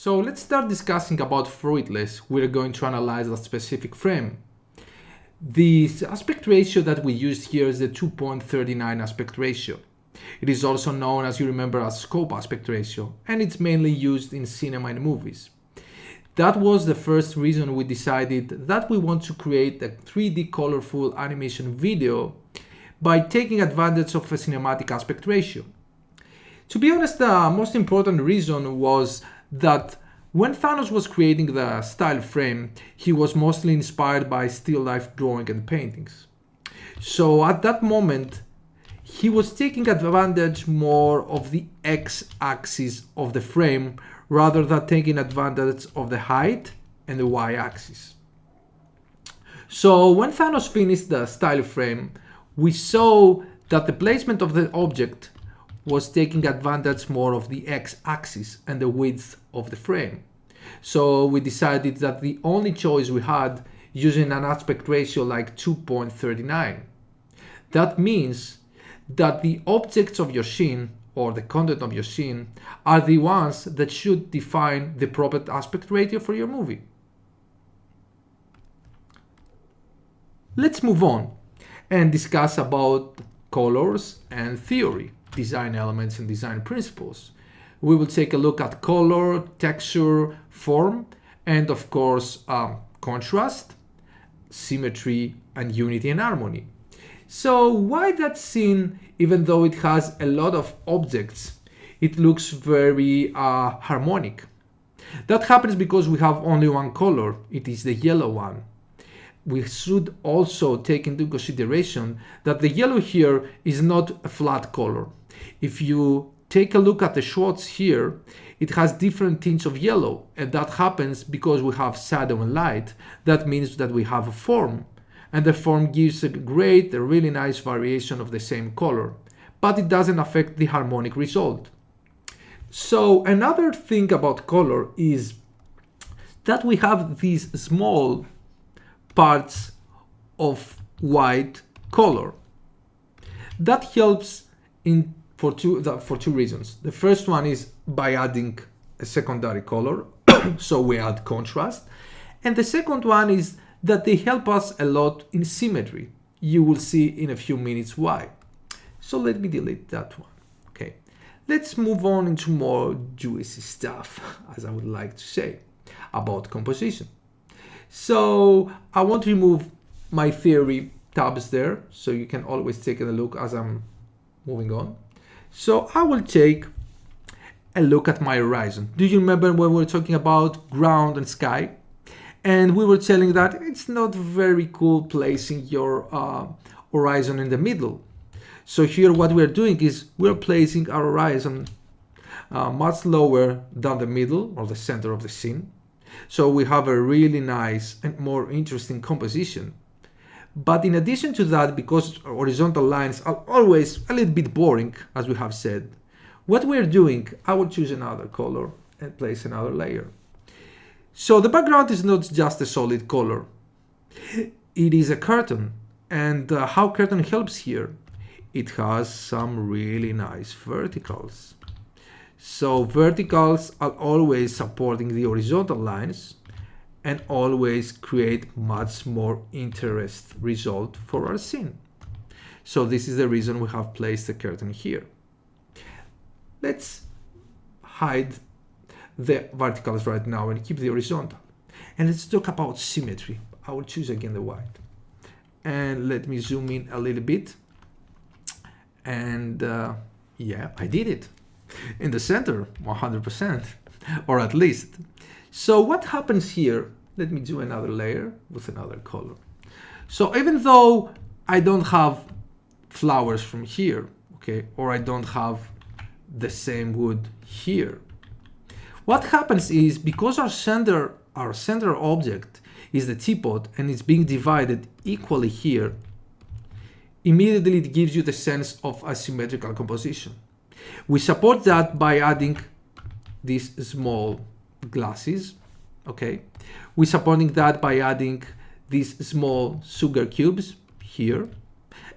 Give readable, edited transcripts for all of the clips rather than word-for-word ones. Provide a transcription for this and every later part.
So let's start discussing about FRUITLESS. We're going to analyze a specific frame. The aspect ratio that we used here is the 2.39 aspect ratio. It is also known, as you remember, as scope aspect ratio, and it's mainly used in cinema and movies. That was the first reason we decided that we want to create a 3D colorful animation video by taking advantage of a cinematic aspect ratio. To be honest, the most important reason was that when Thanos was creating the style frame, he was mostly inspired by still life drawing and paintings. So at that moment, he was taking advantage more of the x-axis of the frame rather than taking advantage of the height and the y-axis. So when Thanos finished the style frame, we saw that the placement of the object was taking advantage more of the x-axis and the width of the frame. So we decided that the only choice we had using an aspect ratio like 2.39. That means that the objects of your scene or the content of your scene are the ones that should define the proper aspect ratio for your movie. Let's move on and discuss about colors and theory, design elements and design principles. We will take a look at color, texture, form, and of course contrast, symmetry, and unity and harmony. So why that scene, even though it has a lot of objects, it looks very harmonic? That happens because we have only one color, it is the yellow one. We should also take into consideration that the yellow here is not a flat color. If you take a look at the shots here, it has different tints of yellow, and that happens because we have shadow and light. That means that we have a form, and the form gives a really nice variation of the same color, but it doesn't affect the harmonic result. So another thing about color is that we have these small parts of white color. That helps for two reasons. The first one is by adding a secondary color, so we add contrast. And the second one is that they help us a lot in symmetry. You will see in a few minutes why. So let me delete that one. Okay, let's move on into more juicy stuff, as I would like to say, about composition. So I want to remove my theory tabs there, so you can always take a look as I'm moving on. So I will take a look at my horizon. Do you remember when we were talking about ground and sky? And we were telling that it's not very cool placing your horizon in the middle. So here what we're doing is we're placing our horizon much lower than the middle or the center of the scene. So we have a really nice and more interesting composition. But in addition to that, because horizontal lines are always a little bit boring, as we have said, what we're doing, I will choose another color and place another layer. So the background is not just a solid color. It is a curtain. And how curtain helps here? It has some really nice verticals. So verticals are always supporting the horizontal lines and always create much more interest result for our scene. So this is the reason we have placed the curtain here. Let's hide the verticals right now and keep the horizontal. And let's talk about symmetry. I will choose again the white. And let me zoom in a little bit. And yeah, I did it. In the center, 100%, or at least. So what happens here? Let me do another layer with another color. So even though I don't have flowers from here, okay, or I don't have the same wood here, what happens is because our center object is the teapot and it's being divided equally here, immediately it gives you the sense of asymmetrical composition. We support that by adding these small glasses, okay? We're supporting that by adding these small sugar cubes here.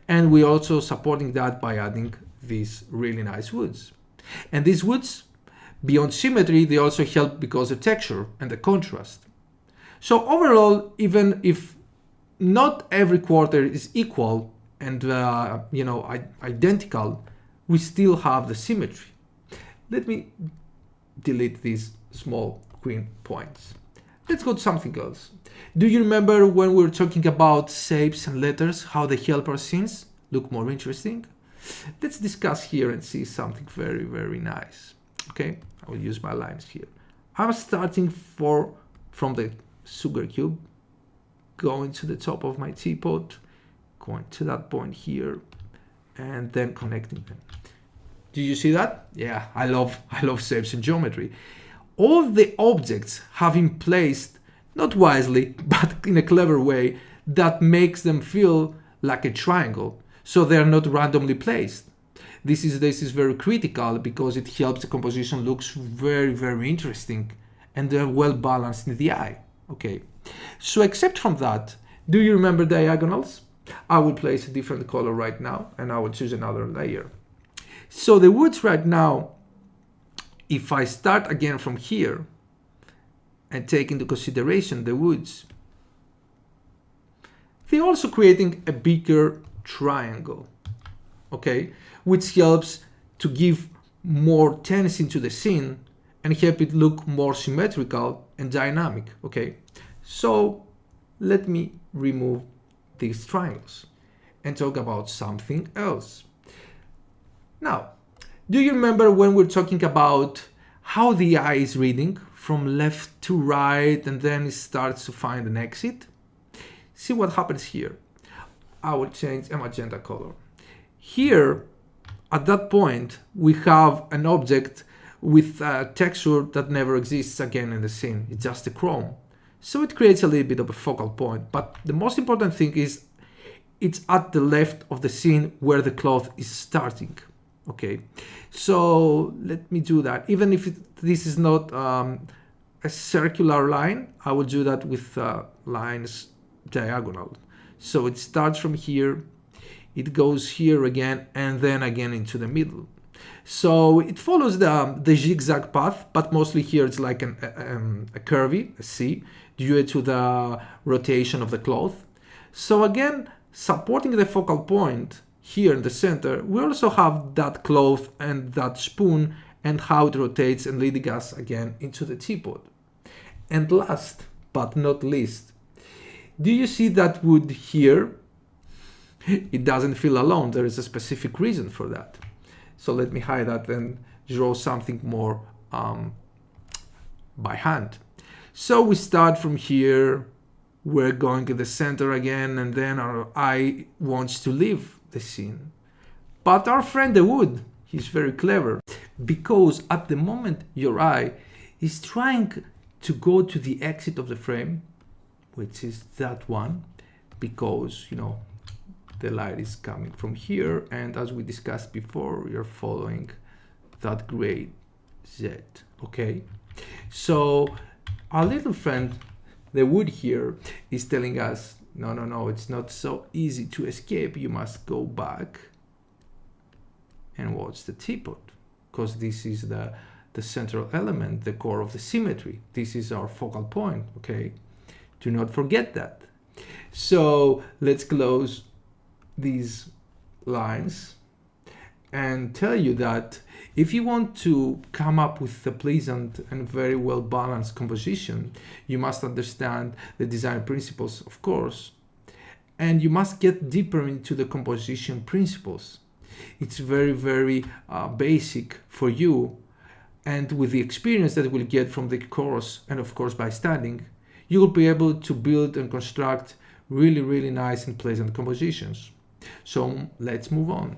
And we're also supporting that by adding these really nice woods. And these woods Beyond symmetry, they also help because of texture and the contrast. So overall, even if not every quarter is equal and identical, we still have the symmetry. Let me delete these small green points. Let's go to something else. Do you remember when we were talking about shapes and letters, how they help our scenes look more interesting? Let's discuss here and see something very, very nice. Okay, I will use my lines here. I'm starting from the sugar cube, going to the top of my teapot, going to that point here, and then connecting them. Do you see that? Yeah, I love shapes and geometry. All the objects have been placed, not wisely, but in a clever way that makes them feel like a triangle, so they're not randomly placed. This is very critical because it helps the composition looks very, very interesting and they're well balanced in the eye. Okay, so except from that, do you remember diagonals? I will place a different color right now and I will choose another layer. So the woods right now, if I start again from here and take into consideration the woods, they're also creating a bigger triangle, okay, which helps to give more tension to the scene and help it look more symmetrical and dynamic. Okay, so let me remove these triangles and talk about something else. Now, do you remember when we're talking about how the eye is reading from left to right and then it starts to find an exit? See what happens here. I will change a magenta color. Here, at that point, we have an object with a texture that never exists again in the scene. It's just a chrome. So it creates a little bit of a focal point. But the most important thing is it's at the left of the scene where the cloth is starting. Okay, so let me do that. Even if this is not a circular line, I will do that with lines diagonal. So it starts from here, it goes here again, and then again into the middle. So it follows the zigzag path, but mostly here it's like a curvy, a C, due to the rotation of the cloth. So again, supporting the focal point here in the center, we also have that cloth and that spoon and how it rotates and leading us again into the teapot. And last but not least, do you see that wood here? It doesn't feel alone. There is a specific reason for that. So let me hide that and draw something more by hand. So we start from here, we're going to the center again, and then our eye wants to leave the scene. But our friend the wood, he's very clever, because at the moment your eye is trying to go to the exit of the frame, which is that one, because the light is coming from here, and as we discussed before, you're following that gray Z. Okay, so our little friend the wood here is telling us no, it's not so easy to escape. You must go back and watch the teapot, because this is the central element, the core of the symmetry. This is our focal point, okay? Do not forget that. So let's close these lines and tell you that if you want to come up with a pleasant and very well balanced composition, you must understand the design principles, of course, and you must get deeper into the composition principles. It's very, very basic for you, and with the experience that you will get from the course and of course by studying, you will be able to build and construct really, really nice and pleasant compositions. So let's move on.